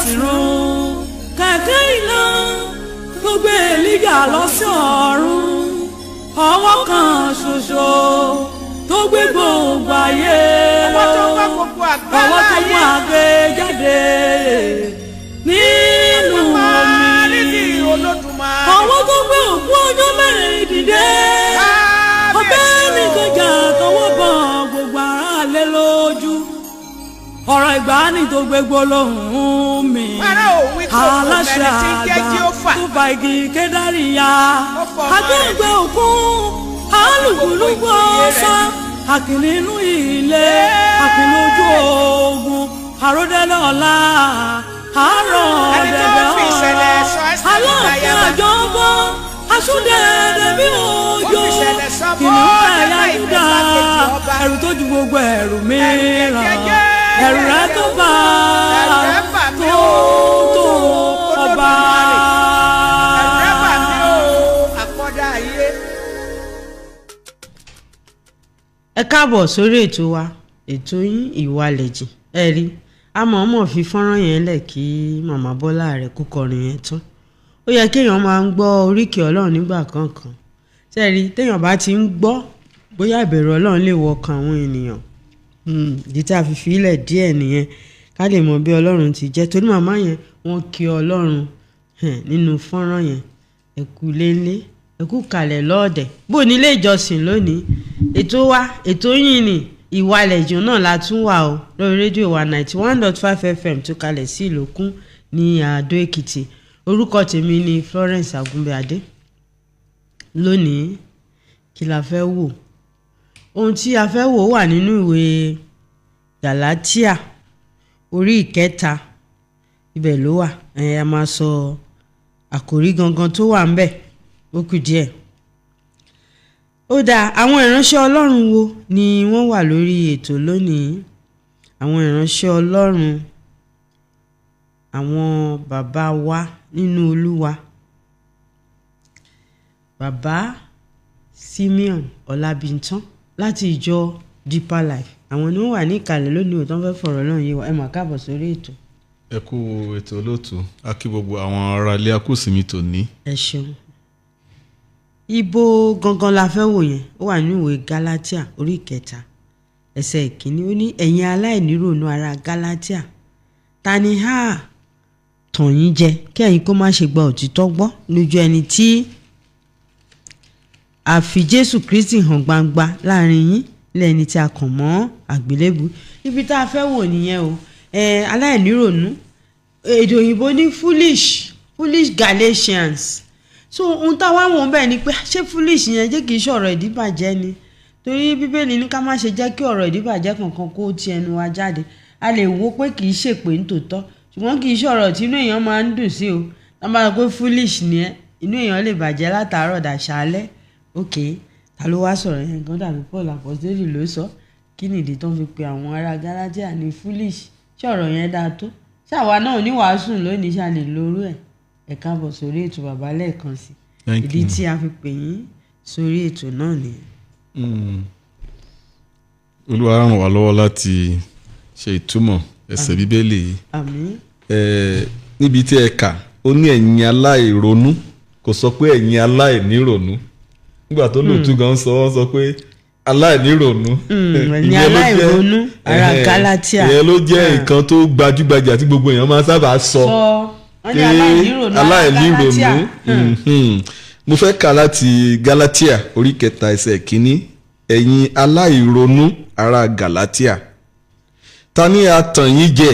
sì run kẹ̀kẹ́ iná tó gbé Èlíjà lọ sí ọ̀run, ọwọ́ kan ṣoṣo tó gbé gbogbo ayé, ọwọ́ tó mú àgbé jáde nínú omi, ọwọ́ tó gbé òkú ọjọ́ mẹ́rin dìde, ọbẹ̀ nìkan jà tọwọ́ bọ̀ gbogbo ara lé lójú. Ọ̀rọ̀ ìgbàanì tó gbé gbólóhùn mi, aláṣẹ àgbà tó fa igi Kédárìyà, agbègbè òkun, alùpùpù ọ̀sà, àkìlì inú ilé, àkìlì ojú ogun, àròdẹ́lẹ̀ ọ̀la, àárọ̀ ọ̀dẹ̀dẹ̀ ọ̀la, aláàfin àjọbọ, asúndẹ̀ẹ̀dẹ̀ bí òjò, kìnìún ẹ̀yà Júdà, ẹ̀rù tó ju gbogbo ẹ̀rù mìíràn, ẹ̀rù rẹ̀ tó bá tó ọba. Ẹ káàbọ̀ sórí ètò wa, ètò yín Ìwàlẹ̀ Jìn. Ẹ rí àmọ̀ọ́mọ̀ fi fọ́nrán yẹn lẹ̀ kí màmá Bọ́lá rẹ̀ kó kọrin yẹn tán. Ó yẹ kéèyàn máa ń gbọ́ oríkì Ọlọ́run nígbà kankan. Ṣé rí téèyàn bá ti ń gbọ́ bóyá ìbẹ̀rù Ọlọ́run lè wọ ọkàn àwọn ènìyàn. Ìdí tí a fi filẹ̀ díẹ̀ nìyẹn ká lè mọ bí Ọlọ́run ti jẹ́. Torí màmá yẹn wọ́n kí Ọlọ́run nínú fọ́nrán yẹn. Ẹ kú léńlé, ẹ kú kalẹ̀ lọ́ọ̀dẹ̀. Bó nílé ìjọsìn lónìí, ètò wa, ètò yín ni Ìwàlẹ̀ Jìn náà la tún wà o lórí rédíò wa 91.5 FM tó kalẹ̀ sí Ìlókùn ní Àdó Èkìtì. Orúkọ tèmi ni Florence Agunbíadé. Lónìí kí la fẹ́ wò? Ohun tí a fẹ́ wò wà nínú ìwé Gàlátíà orí 3, ibẹ̀ ló wà. A máa sọ àkòrí gangan tó wà ńbẹ̀, ó kù díẹ̀. Ó dáa, àwọn ìránṣẹ́ Ọlọ́run wo ni wọ́n wà lórí ètò lónìí? Àwọn ìránṣẹ́ Ọlọ́run, àwọn bàbá wa nínú Olúwa. Bàbá Simeon Ọlábìntán láti ìjọ Deeper Life, àwọn ni wọ́n wà ní ìkàlẹ̀ lónìí ò tán fẹ́ fọ̀rọ̀ náà yé wa. Ẹ mà káàbọ̀ sórí ètò. Ẹ kú ètò olóòtú, a kí gbogbo àwọn ará ilé akúsìmí tòní. Ẹ ṣeun. Ibo gangan la fẹ́ wò yẹn? Ó wà nínú ìwé Gálátíà orí 3 ẹsẹ̀ 1. Ó ní ẹ̀yin aláìnírònú ará Gálátíà, ta ni tàn yín jẹ kí ẹ̀yin kó má ṣe gba òtítọ́ gbọ́ lójú ẹni tí a fi Jésù Kristi hàn gbangba láàrin yín lẹ́ni tí a kàn mọ́ àgbélébù. Ibi tá a fẹ́ wò nìyẹn o. Aláìnírònú, èdè òyìnbó ní foolish Galatians. So ohun táwa wọ̀n bẹ́ẹ̀ ni pé ṣé foolish yẹn jẹ́ kìí ṣọ̀rọ̀ ìdíbàjẹ́ ni? Torí Bíbélì ní ká má ṣe jẹ́ kí ọ̀rọ̀ ìdíbàjẹ́ kankan kó ti ẹnu wa jáde. A lè wo pé kìí ṣèpè nítòótọ́, ṣùgbọ́n kìí ṣọ̀rọ̀ tí inú èèyàn máa ń dùn sí o. Tá bá sọ pé foolish ni ẹ́, inú èèyàn lè bàjẹ́ látàárọ̀ dàṣálẹ́. Okay, ta ló wá sọ̀rọ̀ yẹn gan? Dàbí Paul Apostoli ló sọ. Kí nìdí tó ń fi pe àwọn ará Gálátíà ní foolish? Ṣé ọ̀rọ̀ yẹn dáa tó? Ṣé àwa náà ní wàásù lónìí ṣá lè lórú ẹ̀? Ẹ káàbọ̀ sórí ètò bàbá lẹ́ẹ̀kan sí. Ìdí tí a fi pè yín sórí ètò náà nìyẹn. Olúwa ràn wá lọ́wọ́ láti ṣe ìtumọ̀ ẹsẹ̀ Bíbélì yìí. Àmín. Níbi tí ẹ kà, ó ní ẹ̀yin aláìronú, kò sọ pé ẹ̀yin aláìnírònú. Nígbà tó lóòtú gan sọ pé aláìnírònú. Ẹ̀yin aláìronú ará Gálátíà. Ìyẹn ló jẹ́ nǹkan tó gbajúgbajà tí gbogbo èèyàn máa sábà sọ. Wọ́n ní aláìnírònú ará Gálátíà. Mo fẹ́ kà láti Gálátíà orí 3 ẹsẹ̀ 1. Ẹ̀yin aláìronú ará Gálátíà, ta ni a tàn yín jẹ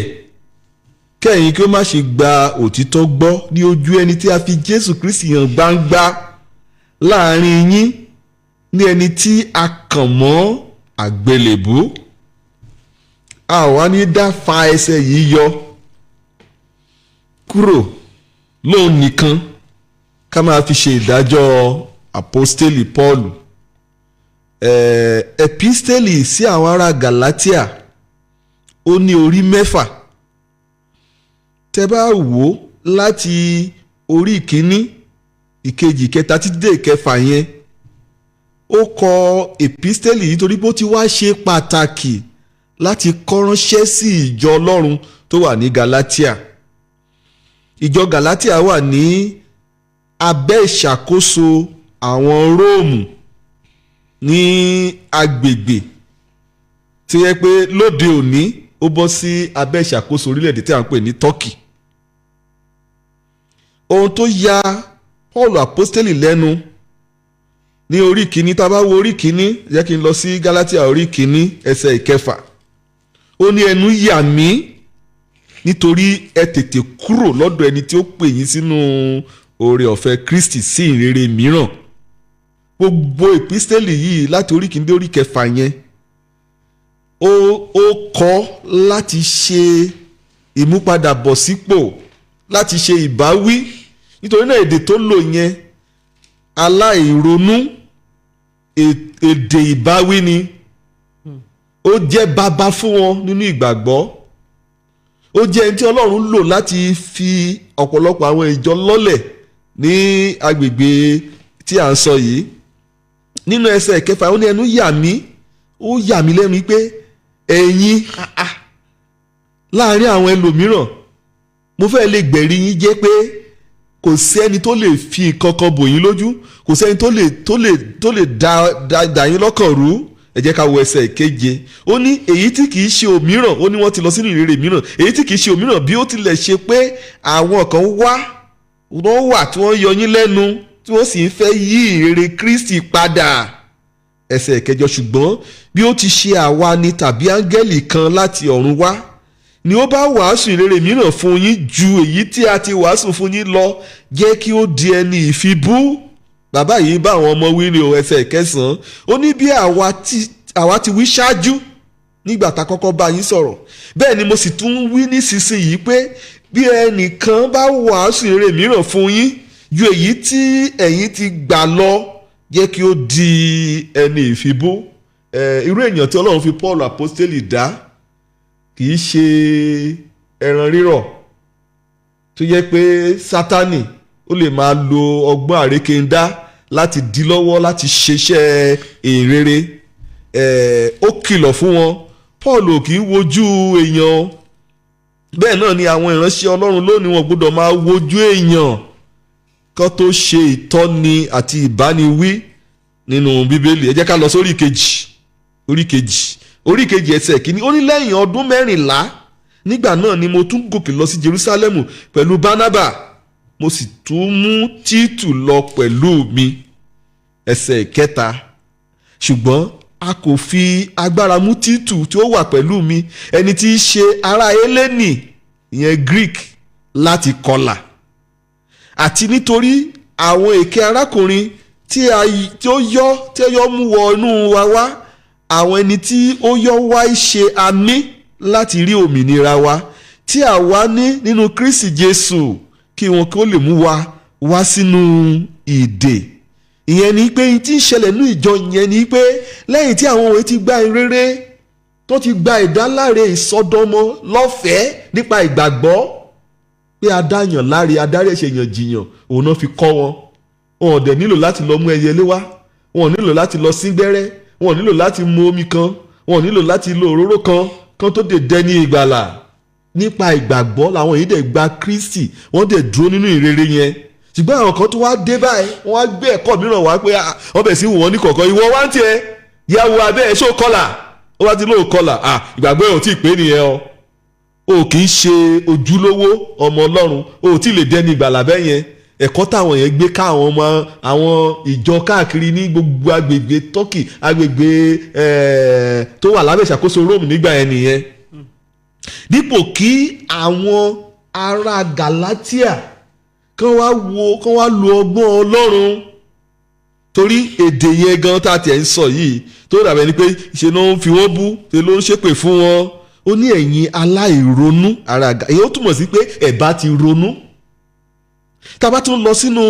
kẹ́yìn kí ó má ṣe gba òtítọ́ gbọ́ ní ojú ẹni tí a fi Jésù Kristi hàn gbangba láàrin yín ní ẹni tí a kàn mọ́ àgbélébú. A wá ní dá fa ẹsẹ̀ yìí yọ kúrò lóun nìkan ká máa fi ṣe ìdájọ́ apostoli Paul. Episteli sí àwọn ará Galatia ó ní orí 6. Tẹ́ bá wò láti orí 1, 2, 3 títí dé 6 yẹn, ó kọ episteli yìí torí pé ó ti wá ṣe pàtàkì láti kọ ránṣẹ́ sí ìjọ Ọlọ́run tó wà ní Galatia. ìjọ Galatia wà ní abẹ́ ìṣàkóso àwọn Róòmù ní agbègbè tí yẹ pé lóde òní ó bọ́ sí abẹ́ ìṣàkóso orílẹ̀-èdè tí a ń pè ní Turkey. Ohun tó ya Paul apostoli lẹ́nu ní orí kìíní, tá a bá wo orí kìíní, jẹ́ kí n lọ sí Galatia orí kìíní ẹsẹ̀ ìkẹfà. Ó ní ẹnu yà mí nítorí ẹ tètè kúrò lọ́dọ̀ ẹni tí ó pè yín sínú oore ọ̀fẹ́ Kristi sí ìrere mìíràn. Gbogbo ìpísítẹ́lì yìí láti orí kìíní dé orí kẹfà yẹn ó kọ́ láti ṣe ìmúpadàbọ̀sípò, láti ṣe ìbáwí. Nítorí náà èdè tó lò yẹn aláìronú, èdè ìbáwí ni. Ó jẹ́ bàbá fún wọn nínú ìgbàgbọ́. Ó jẹ́ ẹni tí Ọlọ́run lò láti fi ọ̀pọ̀lọpọ̀ àwọn ìjọ lọ́lẹ̀ ní agbègbè tí à ń sọ yìí. Nínú ẹsẹ̀ ìkẹfà ó ní ẹnu yà mí, ó yà mí lẹ́nu pé ẹ̀yin láàrin àwọn ẹlòmíràn mo fẹ́ lè gbẹ̀rí yín jẹ́ pé kò sẹ́ni tó lè fi nǹkan kan bò yín lójú, kò sẹ́ni tó lè dà yín lọ́kàn rú. Ẹ jẹ́ ká wo ẹsẹ̀ ìkeje. Ó ní èyí tí kìí ṣe òmíràn, ó ní wọ́n ti lọ sínú ìrere mìíràn, èyí tí kìí ṣe òmíràn bí ó tilẹ̀ ṣe pé àwọn kan wà tí wọ́n yọ yín lẹ́nu tí wọ́n sì ń fẹ́ yí ìrere Kristi padà. Ẹsẹ̀ ìkẹjọ, ṣùgbọ́n bí ó ti ṣe àwa ni tàbí áńgẹ́lì kan láti ọ̀run wá ni ó bá wàásù ìrere mìíràn fún yín ju èyí tí a ti wàásù fún yín lọ, jẹ́ kí ó di ẹni ìfibú. Bàbá yìí bá àwọn ọmọ wí ní ẹsẹ̀ ìkẹsàn-án. Ó ní bí àwa ti wí ṣáájú nígbà tá a kọ́kọ́ bá yín sọ̀rọ̀, bẹ́ẹ̀ ni mo sì tún wí nísinsìnyí pé bí ẹnìkan bá wàásù ìrere mìíràn fún yín ju èyí tí ẹ̀yin ti gbà lọ, jẹ́ kí ó di ẹni ìfibú. Irú èèyàn tí Ọlọ́run fi Paul apostoli dá kì í ṣe ẹran rírọ̀ tó yẹ pé Sátánì ó lè máa lo ọgbọ́n àrékéndá láti dí lọ́wọ́ láti ṣeṣẹ́ ìrere. Ó kìlọ̀ fún wọn. Paul ò kì í wojú èèyàn. Bẹ́ẹ̀ náà ni àwọn ìránṣẹ́ Ọlọ́run lónìí wọn gbọ́dọ̀ máa wojú èèyàn kán tó ṣe ìtọ́ni àti ìbániwí nínú Bíbélì. Ẹ jẹ́ ká lọ sórí orí kejì ẹsẹ̀ kìíní. Ó ní lẹ́yìn ọdún 14 nígbà náà ni mo tún gòkè lọ sí Jerúsálẹ́mù pẹ̀lú Bánábà, mo sì tún mú Títù lọ pẹ̀lú mi. Ẹsẹ̀ ìkẹta, ṣùgbọ́n a kò fi agbára mú Títù tí ó wà pẹ̀lú mi, ẹni tí í ṣe ará Hélénì, ìyẹn Greek, láti kọlà. Àti nítorí àwọn èké arákùnrin tí ó yọ mú wọ inú wa wá, àwọn ẹni tí ó yọ wá ṣe àmì láti rí òmìnira wa tí àwa ní nínú Kristi Jésù, kí wọn kó lè mú wa wá sínú ìdè. Ìyẹn ni pé tí ń ṣẹlẹ̀ ní ìjọ yẹn ni pé lẹ́yìn tí àwọn òwe ti gba ìrere tó ti gba ìdáláre ìsọdọmọ lọ́fẹ̀ẹ́ nípa ìgbàgbọ́ pé adáyàn láre adarí ẹ̀ṣẹ̀ yàn jiyàn, òun náà fi kọ́ wọn. Wọn ò dẹ̀ nílò láti lọ mú ẹyẹlé wá, wọn ò nílò láti lọ sín gbẹ́rẹ́, wọn ò nílò láti mu omi kan, wọn ò nílò láti lo òróró kan tó dé dẹni ìgbàlà. Nípa ìgbàgbọ́ làwọn yìí dẹ̀ gba Kristi, wọ́n dẹ̀ dúró nínú ìrere yẹn. Ṣùgbọ́n àwọn kan tó wá dé báyìí, wọ́n wá gbé ẹ̀kọ́ mìíràn wá pé wọ́n bẹ̀ sí wọ́n ní kọ̀ọ̀kan, ìwọ wá ń tiẹ̀ yàwó abẹ́ ẹ̀ ṣó kọlà, ó bá ti lóò kọlà, ìgbàgbọ́ ẹ̀ ò tí ì pé nìyẹn o kì í ṣe ojúlówó ọmọ Ọlọ́run, o ò tí ì lè dẹni ìgbàlà bẹ́ẹ̀ yẹn. Ẹ̀kọ́ táwọn yẹn gbé ká àwọn ìjọ káàkiri ní gbogbo agbègbè Turkey, agbègbè tó wà lábẹ́ ìṣàkóso Rome nígbà yẹn nìyẹn. Dípò kí àwọn ará Galatia kán wá lo ọgbọ́n Ọlọ́run, torí èdè yẹn gan tá a tiẹ̀ ń sọ yìí tó dàbẹ̀ ni pé ṣe ló ń fi wọ́n bú, ṣe ló ń ṣépè fún wọn. Ó ní ẹ̀yin aláìronú ara ga, èyí ó túmọ̀ sí pé ẹ̀ bá ti ronú. Tá a bá tún lọ sínú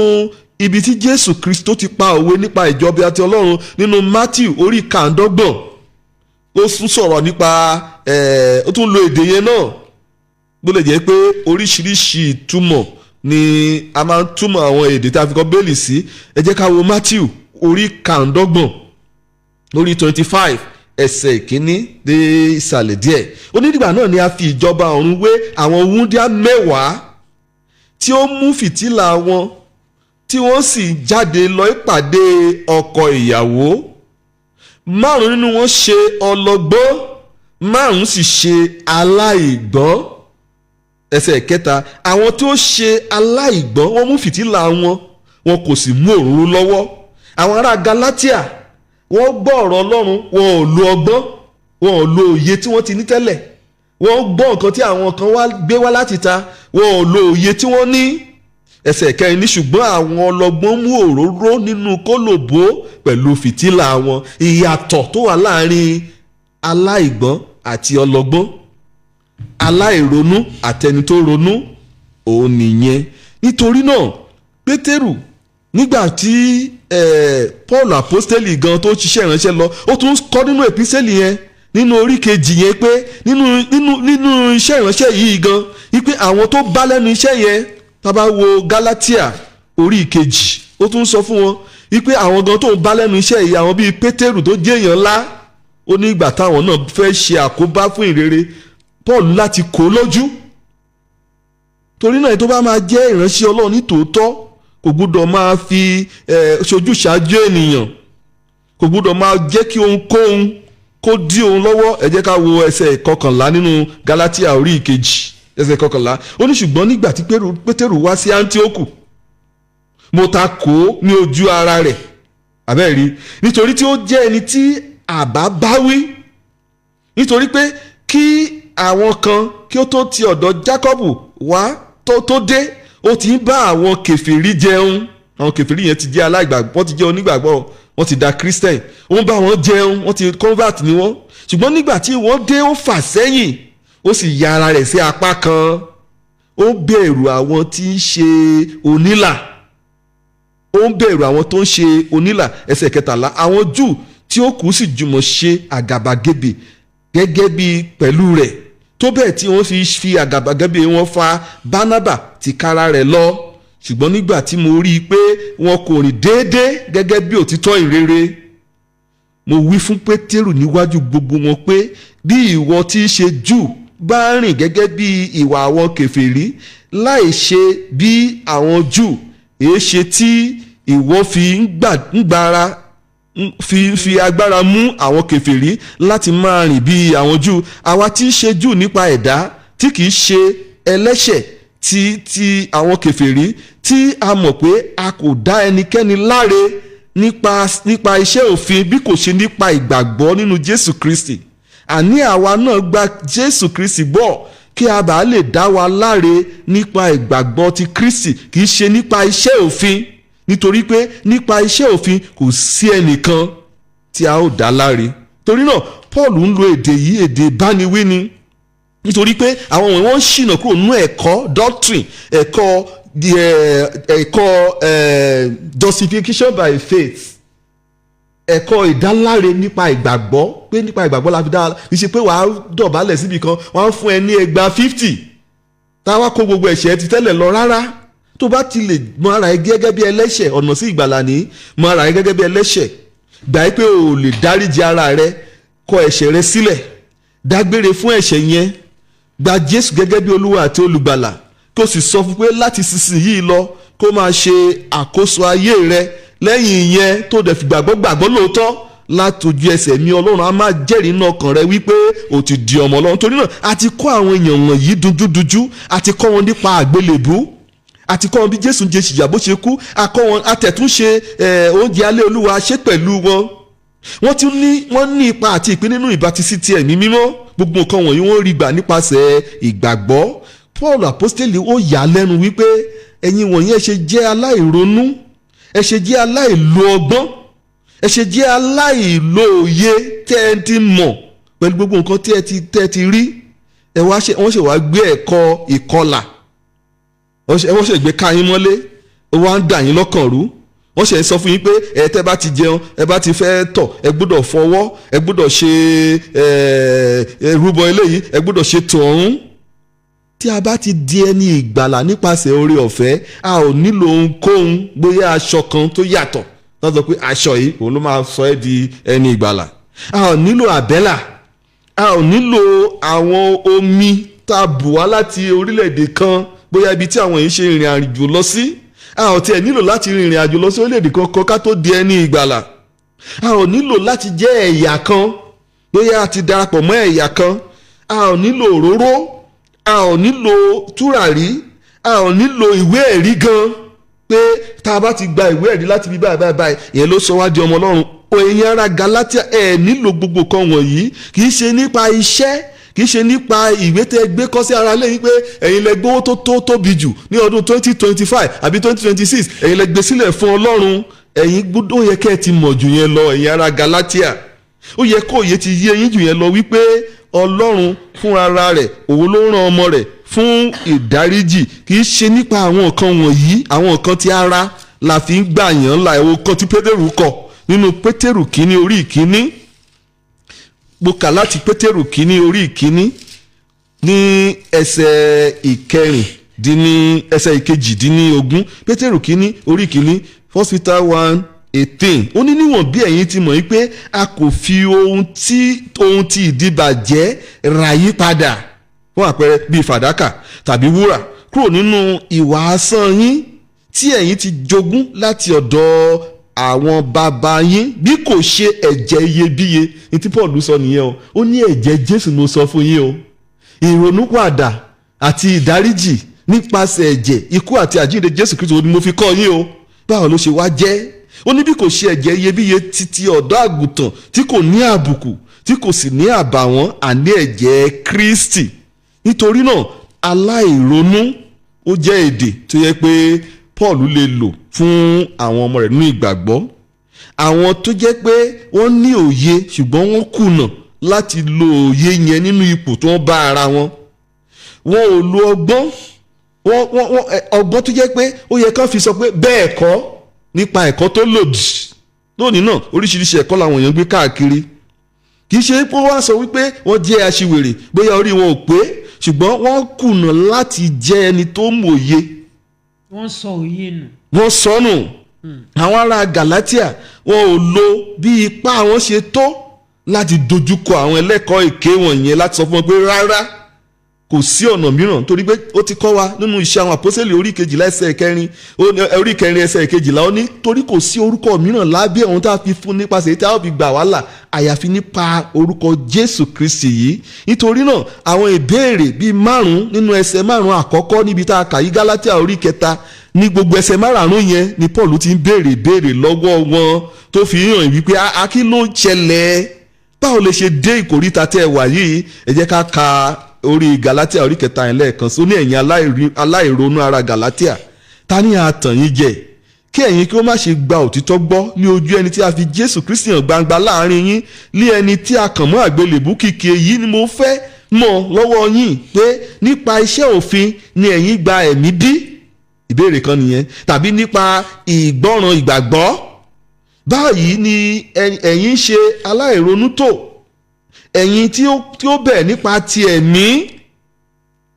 ibi tí Jésù Kristo ti pa òwe nípa ìjọba àti Ọlọ́run nínú Matthew orí 25, ó tún sọ̀rọ̀ nípa ó tún lo èdè yẹn náà, bó lè jẹ́ pé oríṣiríṣi ìtumọ̀ ni a máa ń túmọ̀ àwọn èdè tá a fi kọ bẹ́ẹ̀lì sí. Ẹ jẹ́ ká wo Matthew orí 25 lórí 25 ẹsẹ̀ ìkíní dé ìsàlẹ̀ díẹ̀. Ó ní nígbà náà ni a fi ìjọba ọ̀run wé àwọn wúńdíá 10 tí ó mú fìtílà wọn tí wọ́n sì jáde lọ ìpàdé ọkọ ìyàwó. 5 nínú wọn ṣe ọlọ́gbọ́n, 5 sì ṣe aláìgbọ́n. Ẹsẹ̀ kẹta, àwọn tí ó ṣe aláìgbọ́n wọ́n mú fìtílà wọn kò sì mú òróró lọ́wọ́. Àwọn ará Galatia wọ́n gbọ́ ọ̀rọ̀ Ọlọ́run, wọn ò lo ọgbọ́n, wọn ò lo òye tí wọ́n ti ní tẹ́lẹ̀. Wọ́n gbọ́ nǹkan tí àwọn kan gbé wá láti ta, wọn ò lo òye tí wọ́n ní. Ẹsẹ̀ kẹrin ní ṣùgbọ́n àwọn ọlọ́gbọ́n mú òróró nínú kólòbó pẹ̀lú fìtílà wọn. Ìyàtọ̀ tó wà láàrin aláìgbọ́n àti ọlọ́gbọ́n, aláìronú àtẹni tó ronú, òun nìyẹn. Nítorí náà Pétérù nígbà tí Paul apostoli gan tó ṣiṣẹ́ ìránṣẹ́ lọ, ó tún kọ́ nínú èpísẹ́lì yẹn nínú orí kejì yẹn pé nínú iṣẹ́ ìránṣẹ́ yìí gan wípé àwọn tó bá lẹ́nu iṣẹ́ yẹn, tá bá wo Galatia orí kejì, ó tún sọ fún wọn wípé àwọn gan tó ń bá lẹ́nu iṣẹ́ yìí, àwọn bíi Pétérù tó jẹ́ èèyàn ńlá, ó ní ìgbà táwọn náà fẹ́ ṣe àkóbá fún ìrere Paul láti kó lójú. Torí náà tó bá máa jẹ́ ìránṣẹ́ Ọlọ́run ní tòótọ́ kò gbúdọ̀ máa fi ṣojú ṣáájú ènìyàn, kò gbúdọ̀ máa jẹ́ kí ohunkóhun kó dí òun lọ́wọ́. Ẹ jẹ́ ká wo ẹsẹ̀ 11 nínú Galatia orí kejì, ẹsẹ̀ 11. Ó ní ṣùgbọ́n nígbà tí Pétérù wá sí Áńtíókù, mo ta kò ó ní ojú ara rẹ̀, àbẹ́ẹ̀rí, nítorí tí ó jẹ́ ẹni tí àbá bá wí. Nítorí pé kí àwọn kan kí ó tó ti ọ̀dọ̀ Jákọ́bù wá tó dé, ó ti ń bá àwọn kèfèrí jẹun. Àwọn kèfèrí yẹn ti jẹ́ aláìgbàgbọ́, wọ́n ti jẹ́ onígbàgbọ́, wọ́n ti da Christian, ó ń bá wọn jẹun, wọ́n ti convert ni wọ́n. Ṣùgbọ́n nígbà tí wọ́n dé, ó fà sẹ́yìn, ó sì ya ara rẹ̀ sí apá kan. Ó ń bẹ̀rù àwọn tí ń ṣe onílà, ó ń bẹ̀rù àwọn tó ń ṣe onílà. Ẹsẹ̀ 13, àwọn Júù tí ó kù sì jùmọ̀ ṣe àgàbàgebè gẹ́gẹ́ bí pẹ̀lú rẹ̀, tó bẹ́ẹ̀ tí wọ́n fi àgàbàgebè wọn fa Bánábà tìkára rẹ̀ lọ. Ṣùgbọ́n nígbà tí mo rí i pé wọn kò rìn déédéé gẹ́gẹ́ bí òtítọ́ ìrere, mo wí fún Pétérù níwájú gbogbo wọn pé bí ìwọ tí í ṣe Júù bá rìn gẹ́gẹ́ bí ìwà àwọn kèfèrí láì ṣe bí àwọn Júù, èéṣe tí ìwọ fi agbára mú àwọn kèfèrí láti máa rìn bí àwọn Júù? Àwa tí í ṣe Júù nípa ẹ̀dá, tí kìí ṣe ẹlẹ́ṣẹ̀ ti àwọn kèfèrí, tí a mọ̀ pé a kò dá ẹnikẹ́ni láre nípa iṣẹ́ òfin bí kò ṣe nípa ìgbàgbọ́ nínú Jésù Kristi. Àní àwa náà gba Jésù Kristi gbọ́ kí a bá lè dá wa láre nípa ìgbàgbọ́ ti Kristi, kìí ṣe nípa iṣẹ́ òfin. Nítorí pé nípa iṣẹ́ òfin kò sí ẹnìkan tí a ó dá láre. Torí náà Paul ń lo èdè yìí, èdè ìbániwí ni. Nítorí pé àwọn wọ̀nyí wọ́n ń ṣìnà kúrò nínú ẹ̀kọ́ doctrine, ẹ̀kọ́ justification by faith, ẹ̀kọ́ ìdáláre nípa ìgbàgbọ́, pé nípa ìgbàgbọ́ la fi dá, kì í ṣe pé wàá dọ̀bálẹ̀ síbi kan wọ́n á fún ẹ ní ẹgbàá 50 táwa kó gbogbo ẹ̀ṣẹ̀ ti tẹ́lẹ̀ lọ. Rárá, tó bá ti lè mọ ara ẹ gẹ́gẹ́ bí ẹlẹ́ṣẹ̀, ọ̀nà sí ìgbàlà ní mọ ara ẹ gẹ́gẹ́ bí ẹlẹ́ṣẹ̀, gbà pé o lè dáríjì ara rẹ, kọ ẹ̀ṣẹ̀ rẹ sílẹ̀, dágbére fún ẹ̀ṣẹ̀ yẹn, gba Jésù gẹ́gẹ́ bí Olúwa àti olùgbàlà, kó sì sọ fún pé láti sísìnyí lọ kó máa ṣe àkóso ayé rẹ. Lẹ́yìn ìyẹn tó dẹ̀ fi gbàgbọ́ lóòótọ́, látòjú ẹsẹ̀ mi Ọlọ́run á máa jẹ́rìí inú ọkàn rẹ wípé o ti di ọmọ Ọlọ́run. Torí náà a ti kọ́ àwọn èèyàn wọ̀nyí dúdúdújú, a ti kọ́ wọn nípa àgbélébú, a ti kọ́ wọn bí Jésù jẹ́ ṣìyà bó ṣe kú, a kọ́ wọn, a tẹ̀tún ṣe oúnjẹ alẹ́ Olúwa ṣe pẹ̀lú wọn. Wọ́n ní ipa àti ìpín nínú ìbátisí ti ẹ̀mí mímọ́. Gbogbo nǹkan wọ̀nyí wọ́n rí gbà nípasẹ̀ ìgbàgbọ́. Paul apostoli ó yà lẹ́nu wípé ẹ̀yin wọ̀nyí ẹ ṣe jẹ́ aláìronú, ẹ ṣe jẹ́ aláìlo ọgbọ́n, ẹ ṣe jẹ́ aláìlo òye tẹ́ ẹ ti mọ̀ pẹ̀lú gbogbo nǹkan tí ẹ ti rí. Wọ́n ṣe wá gbé ẹ̀kọ́ ìkọlà, wọ́n ṣe gbé káyín mọ́lé, ó wá ń dà yín lọ́kàn rú. Wọ́n ṣe sọ fún yín pé tẹ́ bá ti jẹun, ẹ bá ti fẹ́ tọ̀, ẹ gbọ́dọ̀ fọwọ́, ẹ gbọ́dọ̀ ṣe rúbọ eléyìí, ẹ gbọ́dọ̀ ṣe tọ̀hún. Tí a bá ti di ẹni ìgbàlà nípasẹ̀ oore ọ̀fẹ́, a ò nílò ohunkóhun, bóyá aṣọ kan tó yàtọ̀, wọ́n sọ pé aṣọ yìí òun ló máa sọ ẹ́ di ẹni ìgbàlà. A ò nílò àbẹ́là, a ò nílò àwọn omi tá a bù wá láti orílẹ̀-èdè kan bóyá ibi tí àwọn yìí ṣe ìrìn àjò lọ sí. A ò tiẹ̀ nílò láti rìnrìn àjò lọ sí orílẹ̀-èdè kankan ká tó di ẹni ìgbàlà. A ò nílò láti jẹ́ ẹ̀yà kan bóyá a ti darapọ̀ mọ́ ẹ̀yà kan. A ò nílò òróró, a ò nílò tùràrí, a ò nílò ìwé ẹ̀rí gan pé tá a bá ti gba ìwé ẹ̀rí láti bí báyìí ìyẹn ló sọ wá di ọmọ Ọlọ́run. Ẹ̀yin ará Galatia ẹ̀ nílò gbogbo kan wọ̀nyí. Kì í ṣe nípa iṣẹ́, kì í ṣe nípa ìwé tẹ́ gbé kọ́ sí ara lẹ́yìn pé ẹ̀yin lẹ gbówó tó tóbi jù ní ọdún 2025 àbí 2026 ẹ̀yin lẹ gbé sílẹ̀ fún Ọlọ́run. Ẹ̀yin gbọ́dọ̀ yẹ kẹ́ ẹ ti mọ̀ jù yẹn lọ, ẹ̀yin ará Galatia. Ó yẹ kó òye ti yé yín jù yẹn lọ wípé Ọlọ́run fúnra rẹ̀ òun ló rán ọmọ rẹ̀ fún ìdáríjì. Kì í ṣe nípa àwọn nǹkan wọ̀nyí, àwọn nǹkan ti ara la fi ń gbà yàn la ẹ̀wọ̀ kan tí Pétérù kọ nínú Pétérù kínní orí ìkíní. Mo kà láti Pétérù kínní orí ìkíní ní ẹsẹ̀ ìkejìdínlógún. Pétérù kínní orí ìkíní 1 Peter 1:18. Ó ní níwọ̀n bí ẹ̀yin ti mọ̀ wípé a kò fi ohun tí ìdíbàjẹ́ rà yí padà, fún àpẹẹrẹ bíi fàdákà tàbí wúrà, kúrò nínú ìwà asán yín tí ẹ̀yin ti jogún láti ọ̀dọ̀ àwọn bàbá yín, bí kò ṣe ẹ̀jẹ̀ iyebíye. Ní tí Paul sọ nìyẹn o. Ó ní ẹ̀jẹ̀ Jésù mo sọ fún yín o. Ìrònúpìwàdà àti ìdáríjì nípasẹ̀ ẹ̀jẹ̀, ikú àti àjíǹde Jésù Kristi ni mo fi kọ́ yín o. Báwo ló ṣe wá jẹ́? Ó ní bí kò ṣe ẹ̀jẹ̀ iyebíye títí ọ̀dọ́ àgùntàn tí kò ní àbùkù tí kò sì ní àbàwọ́n, àní ẹ̀jẹ̀ Kristi. Nítorí náà aláìronú ó jẹ́ èdè tó yẹ pé Paul lè lò fún àwọn ọmọ rẹ̀ nínú ìgbàgbọ́. Àwọn tó jẹ́ pé wọ́n ní òye ṣùgbọ́n wọ́n kùnà láti lo òye yẹn nínú ipò tó ń bá ara wọn. Wọn ò lo ọgbọ́n, ọgbọ́n tó jẹ́ pé ó yẹ kán fi sọ pé bẹ́ẹ̀ kọ́ nípa ẹ̀kọ́ tó lòdì. Lónìí náà oríṣiríṣi ẹ̀kọ́ làwọn èèyàn gbé káàkiri. Kì í ṣe pé wọ́n á sọ wípé wọ́n jẹ́ aṣiwèrè bóyá orí wọn ò pé, ṣùgbọ́n wọ́n kùnà láti jẹ́ ẹni tó mòye. Wọ́n sọ òye nù. Wọ́n sọnù. Àwọn ará Galatia wọn ò lo bí ipá wọn ṣe tó láti dojúkọ àwọn ẹlẹ́kọ̀ọ́ èké wọ̀nyẹn láti sọ fún wọn pé rárá kò sí ọ̀nà mìíràn, torí pé ó ti kọ́ wa nínú iṣẹ́ àwọn àpọ́sítélì orí kejìlá ẹsẹ̀ kẹrin ẹsẹ̀ kejìlá. Ó ní torí kò sí orúkọ mìíràn lábẹ́ ọ̀run tá a fi fún nípasẹ̀ tí a ó fi gbà wá là àyàfi nípa orúkọ Jésù Kristi yìí. Nítorí náà àwọn ìbéèrè bíi 5 nínú ẹsẹ̀ 5 àkọ́kọ́ níbi tá a kà yí Gálátíà orí 3 ní gbogbo ẹsẹ̀ 5 yẹn ni Paul ti ń béèrè lọ́wọ́ wọn tó fi hàn wípé kí ló ń ṣẹlẹ̀, báwo lè ṣe dé ìkórìtà tẹ́ ẹ wà yìí. Ẹ jẹ́ ká ka orí Galatia orí 3 yẹn lẹ́ẹ̀kan sí. Ó ní ẹ̀yin aláìronú ará Galatia, ta ni a tàn yín jẹ kí ẹ̀yin kí ó má ṣe gba òtítọ́ gbọ́ ní ojú ẹni tí a fi Jésù Kristi hàn gbangba láàrin yín, lé ẹni tí a kàn mọ́ àgbélébú kìkì. Èyí ni mo fẹ́ mọ̀ lọ́wọ́ yín pé nípa iṣẹ́ òfin ni ẹ̀yin gba ẹ̀mí bí? Ìbéèrè kan nìyẹn. Tàbí nípa ìgbọ́ràn ìgbàgbọ́? Báyìí ni ẹ̀yin ṣe aláìronú tó, ẹ̀yin tí ó bẹ̀ nípa ti ẹ̀mí,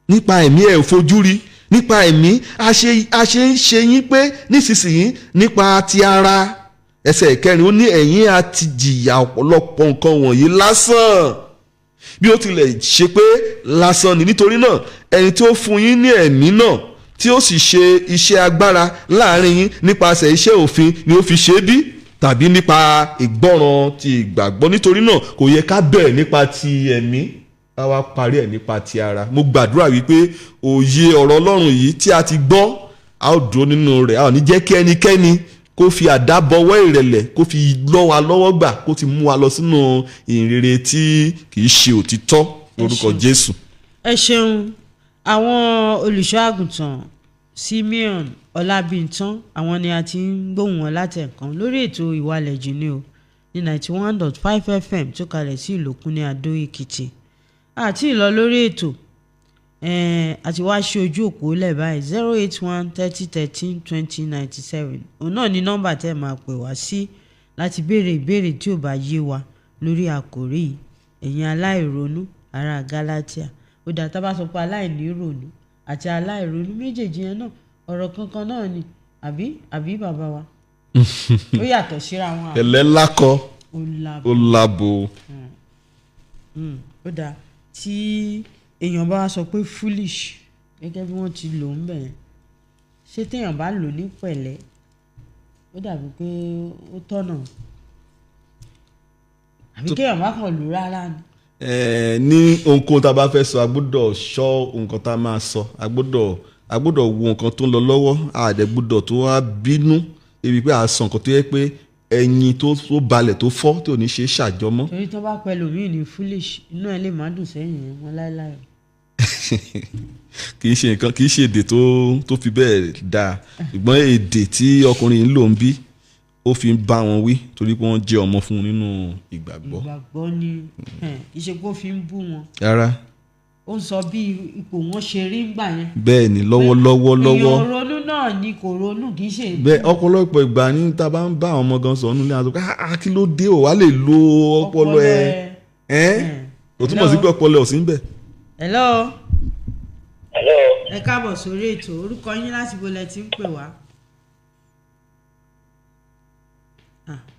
nípa ẹ̀mí ẹ̀ ò fojú rí, nípa ẹ̀mí a ṣe ń ṣe yín pé nísinsìnyí nípa ti ara. Ẹsẹ̀ 4 ó ní ẹ̀yin a ti jìyà ọ̀pọ̀lọpọ̀ nǹkan wọ̀nyí lásán, bí ó tilẹ̀ ṣe pé lásán ni. Nítorí náà ẹni tí ó fún yín ní ẹ̀mí náà tí ó sì ṣe iṣẹ́ agbára láàrin yín nípasẹ̀ iṣẹ́ òfin ni ó fi ṣe bí? Tàbí nípa ìgbọ́ràn ti ìgbàgbọ́? Nítorí náà kò yẹ ká bẹ̀rẹ̀ nípa ti ẹ̀mí ká wá parí ẹ̀ nípa ti ara. Mo gbàdúrà wípé òye ọ̀rọ̀ Ọlọ́run yìí tí a ti gbọ́ a ó dúró nínú rẹ̀, a ò ní jẹ́ kí ẹnikẹ́ni kó fi àdábọwọ́ ìrẹ̀lẹ̀ kó fi lọ́ wa lọ́wọ́ gbà kó ti mú wa lọ sínú ìrere tí kì í ṣe òtítọ́ lórúkọ Jésù. Ẹ ṣeun. Àwọn olùṣọ́ àgùntàn Simeon Ọlábìntán àwọn ni a ti ń gbóhùn wọn láti ẹ̀kan lórí ètò Ìwàlẹ̀ Jìn ní 91.5 FM tó kalẹ̀ sí Ìlòkun ní Adó Èkìtì. Àti ìlọ lórí ètò àti wá ṣe ojú òpó lẹ̀ báyìí 081 30 13 20 97. Òun náà ni nọ́mbà tẹ́ máa pè wá sí láti béèrè ìbéèrè tí ò bá yé wa lórí àkòrí yìí. Ẹ̀yin aláìronú ará Galatia. Ó dà tá bá sọ pé aláìnírònú àti aláìronú méjèèjì yẹn náà ọ̀rọ̀ kankan náà ni àbí bàbá wa. Ó yàtọ̀ síra wọn. Ẹ̀lẹ́ lákọ ó lábo. Ó dà tí èèyàn bá wá sọ pé foolish gẹ́gẹ́ bí wọ́n ti lò ń bẹ̀ ṣé téèyàn bá lò ní pẹ̀lẹ́ ó dàbí pé ó tọ̀nà àbí kéèyàn má kàn lò rárá ni. ní ohunkóhun tá a bá fẹ́ sọ a gbọ́dọ̀ ṣọ́ nǹkan tá a máa sọ a gbọ́dọ̀ wo nǹkan tó ń lọ lọ́wọ́ a dẹ̀ gbọ́dọ̀ tó wá bínú ebi pé a sọ nǹkan tó yẹ pé ẹyin tó balẹ̀ tó fọ́ tí ò ní ṣe ṣàjọmọ́. torí tó bá pẹ́ lòmíì ní foolish inú ẹ̀ lè má dùn sẹ́yìn wọn láéláé. kì í ṣe èdè tó fi bẹ́ẹ̀ dáa ṣùgbọ́n èdè tí ọkùnrin ń lò ń bí ó fi ń bá wọn wí torí pé wọ́n jẹ́ ọmọ fún un nínú ìgbàgbọ́. ìgbàgbọ́ ni iṣẹ́ kó fi ń bú wọn. rárá. ó ń sọ bí ipò wọn ṣe rí gbà yẹn. bẹ́ẹ̀ ni lọ́wọ́lọ́wọ́. èèyàn ronú náà ni kò ronú kì í ṣe. bẹ́ẹ̀ ọ̀pọ̀lọpọ̀ ìgbà ní tá a bá ń bá àwọn ọmọ gan sọ nílé àtúntò kí ló dé ò wá lè lo ọpọlọ ẹ kò túmọ̀ sí pé ọpọlọ ò sí ń bẹ̀. hello. hello. ẹ káàbọ̀ sórí ètò orúkọ yín láti bo lẹ ti ń pè wá.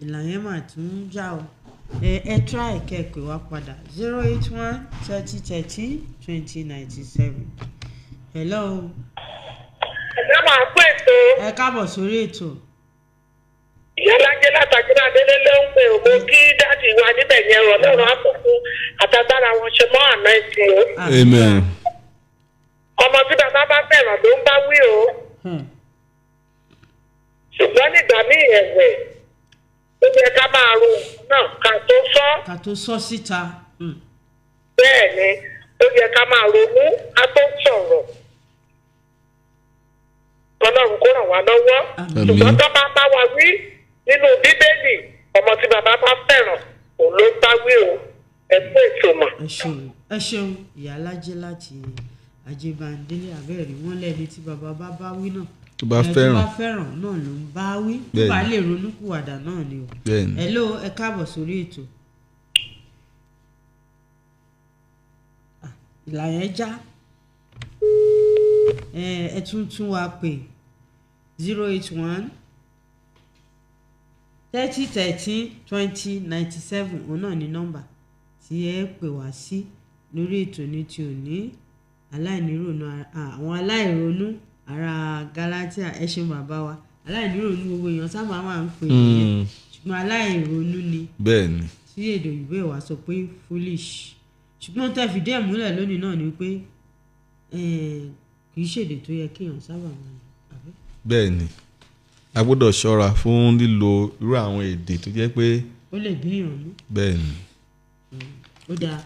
ìlànà yẹn mà tún já o ẹ try kẹ́ẹ̀pẹ́ wá padà 081 30 30 20 97. hello. ẹ̀dá máa pè tó. ẹ káàbọ̀ sórí ètò. ìyálájẹ́ látàgbéra délé ló ń pè ó mo kí dáàdì wa níbẹ̀ yẹn rọ̀ lọ́rùn àkókò àtàgbára wọn ṣe mọ́ àná ẹ̀sìn o. amen. ọmọ tí bàbá bá fẹ́ràn ló ń bá wí o. ṣùgbọ́n nígbà míì ẹ̀wẹ̀ ó yẹ ká máa ro náà ká tó sọ síta. bẹ́ẹ̀ ni ó yẹ ká máa ronú ká tó sọ̀rọ̀. ọlọ́run kó ràn wá lọ́wọ́. ṣùgbọ́n tó bá bá wa wí nínú bíbélì ọmọ tí bàbá bá fẹ́ràn òun ló bá wí o ẹ kú ètò mọ̀. ẹ ṣeun ìyálájẹ́ láti Ajébándélé abẹ́rẹ́ wọn lẹ́ni tí bàbá bá wí náà tó bá fẹ́ràn náà ló ń bá wí tó bá lè ronúkúwàdà náà ni o. hello ẹ káàbọ̀ sórí ètò. ìlà yẹn já ẹ tún wá pè 081 30 30 20 97 òun náà ní nọ́mbà tí ẹ pè wá sí lórí ètò ní ti òní àwọn aláìronú ará Galatia ẹ ṣeun bàbá wa aláìníròónú gbogbo èèyàn sábà máa ń pè é ṣùgbọ́n aláìronú ni bẹ́ẹ̀ni tí èdè òyìnbó ìwà sọ pé foolish ṣùgbọ́n tẹ́ fìdí ẹ̀ múlẹ̀ lónìí náà ni pé kì í ṣèdè tó yẹ kéèyàn sábà máa lò. bẹ́ẹ̀ni a gbọ́dọ̀ ṣọ́ra fún lílo irú àwọn èdè tó jẹ́ pé ó lè bí èèyàn mú. bẹ́ẹ̀ni. ó dáa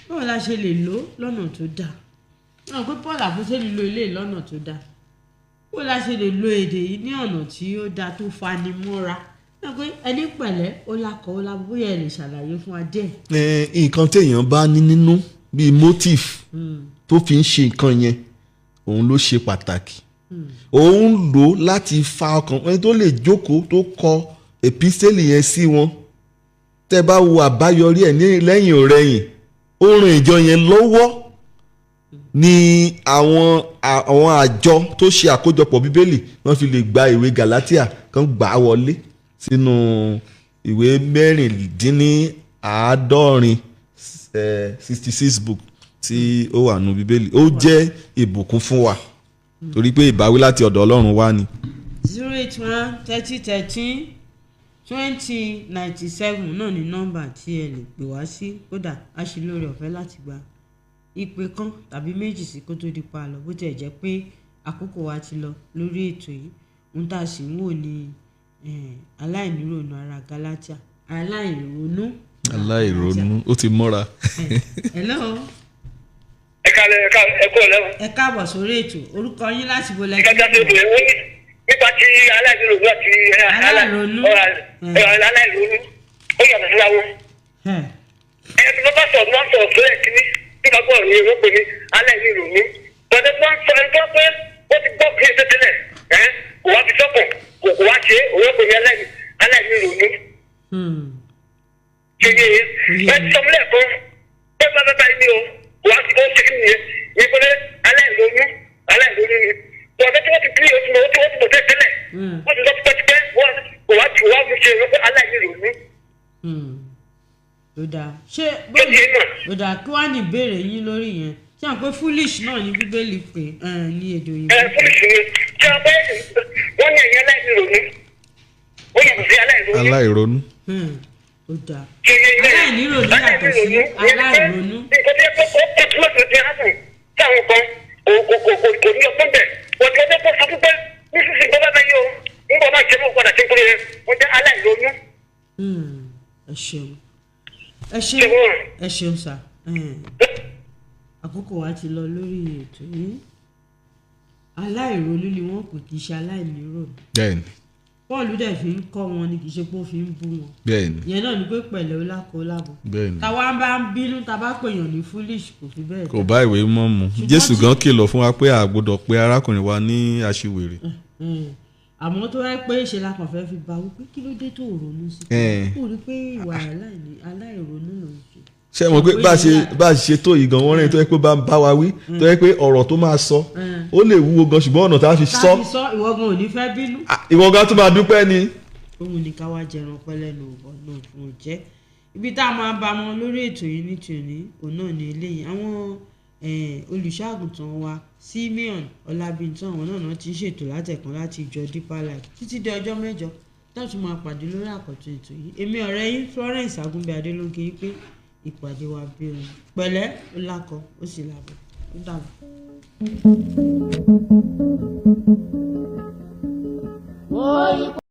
báwo la ṣe lè lò lọ́nà tó dáa náà pé Paul àbúté lílo ilé lọ́nà tó dáa bó la ṣe lè lo èdè yìí ní ọ̀nà tí ó dáa tó fani mọ́ra náà pé ẹni pẹ̀lẹ́ ó lakọ̀ ó labó bóyá ẹ lè ṣàlàyé fún wa díẹ̀. nǹkan téèyàn bá ní nínú bíi motive tó fi ń ṣe nǹkan yẹn òun ló ṣe pàtàkì òun lò láti fa ọkàn ẹni tó lè jókòó tó kọ epistle yẹn sí wọn tẹ́ bá wo àbáyọrí ẹ̀ ní lẹ́yìn ọ̀rẹ́yìn ó ràn ìjọ yẹn lọ́wọ́ ní àwọn àjọ tó ṣe àkójọpọ̀ bíbélì wọ́n fi lè gba ìwé Galatia kan gbà á wọlé sínú ìwé 16 66 book tí ó wà nù bíbélì ó jẹ́ ìbùkún fún wa torí pé ìbáwí láti ọ̀dọ̀ Ọlọ́run wá ni. 081 30 30 20 97 náà ní nọ́mbà tí ẹ lè pè wá sí kódà a ṣì lóore ọ̀fẹ́ láti gba ìpè kan tàbí méjì sí kó tó di pa lọ bó tiẹ̀ jẹ́ pé àkókò wa ti lọ lórí ètò yìí ohun tá a sì ń wò ní aláìníròónú ará Galatia aláìronú ó ti mọ́ra. hello. ẹ kú ọ̀lẹ́wọ̀n. ẹ káàbọ̀ sórí ètò orúkọ yín láti bo lẹ́kí. nípa tí aláìronú àti aláìronú ó yàtọ̀ síra wọn. ẹni tó bá sọ̀rọ̀ wọ́n sọ̀rọ̀ sórí ẹ̀kíní nípa gbọ́dọ̀ ní ewé pé ní aláìronú. bọ́dẹ̀ tó ń sọ ẹni tó pé ó ti gbọ́ kí n ṣe tẹ́lẹ̀ kò wá fi sọ́kàn kò wá ṣe òwe pé ní aláìronú. ṣe yé ẹ ti sọ mílẹ̀ fún pé bàbá yìí ni o kò wá fi kó ṣe kí nìyẹn yẹ pé aláìronú ni. bọ́dẹ̀ tí wọ́n ti kí oṣù mọ́ tí wọ́n ti bọ̀ tẹ́lẹ̀ wọ́n ti sọ tipẹ́tipẹ́ kò wá fi ṣe òwe pé aláìronú. ó dáa ṣé ó dáa kí wàá ní ìbéèrè yín lórí yẹn ṣé àwọn pé foolish náà ní bíbélì pé ní èdè òyìnbó. foolish ni tí a bá wọ́n ní ẹ̀yìn aláìronú ó yàtọ̀ sí aláìronú. Ó dáa aláìníròní yàtọ̀ sí aláìronú. nǹkan tí ó túmọ̀ sí ti hásùn tí àwọn kan kò ní ọgbọ́n bẹ̀ wọ́n ti ọjọ́ tó sọ pípẹ́ nísinsìnyí bọ́ bá bẹ́ yí o ń bọ̀ máa ṣe mú padà sí kúrẹ́ wọ́n jẹ́ aláìronú. ẹ ṣeun sà àkókò wa ti lọ lórí ètò yìí aláìronú ni wọ́n pè kì í ṣe aláìníròní. bẹ́ẹ̀ni. Pọ́ọ̀lù dẹ̀ fi ń kọ́ wọn ni kì í ṣe pé ó fi ń bú wọn. bẹ́ẹ̀ni. ìyẹn náà ni pé pẹ̀lẹ́ ó lákò lábọ̀. bẹ́ẹ̀ni. táwa bá ń bínú tá a bá pèèyàn ní foolish kò fi bẹ́ẹ̀. kò bá ìwé mọ́ mu Jésù gan kìlọ̀ fún wa pé a gbọ́dọ̀ pe arákùnrin wa ní aṣiwèrè. àmọ́ tó rẹ́ pé ṣe la kàn fẹ́ fi ba wípé kí ló dé tó ronú sí i kò rí pé ìwà aláìronú ló ń ṣe. ṣé mo pé bá a ṣe tó yìí gan wọ́n rìn tó yẹ pé bá ń bá wa wí tó yẹ pé ọ̀rọ̀ tó máa sọ ó lè wúwo gan ṣùgbọ́n ọ̀nà tá a fi sọ ìwọ gan ò ní fẹ́ bínú. ìwọ gan tó máa dúpẹ́ ni. òun ni ká wá jẹran pẹ́lẹ́ nu ọ̀nà fún ọ̀jẹ́ ibi tá a máa bá wọn lórí ètò yìí ní tòní òun náà ní eléyìí àwọn olùṣọ́àgùntàn wa Simeon Ọlábìntàn àwọn náà ti ń ṣètò látẹ̀kùn láti ìjọ Deeper Life títí dé ọjọ́ mẹ́jọ táwọn máa pàdé lórí àkọ́tún ètò yìí èmi ọ̀rẹ́ yín Florence Agunbíadé ló ń kí yín pé ìpàdé wa bí ohun pẹ̀lẹ́ ó lákọ ó sì làbọ̀ ó dàbọ̀.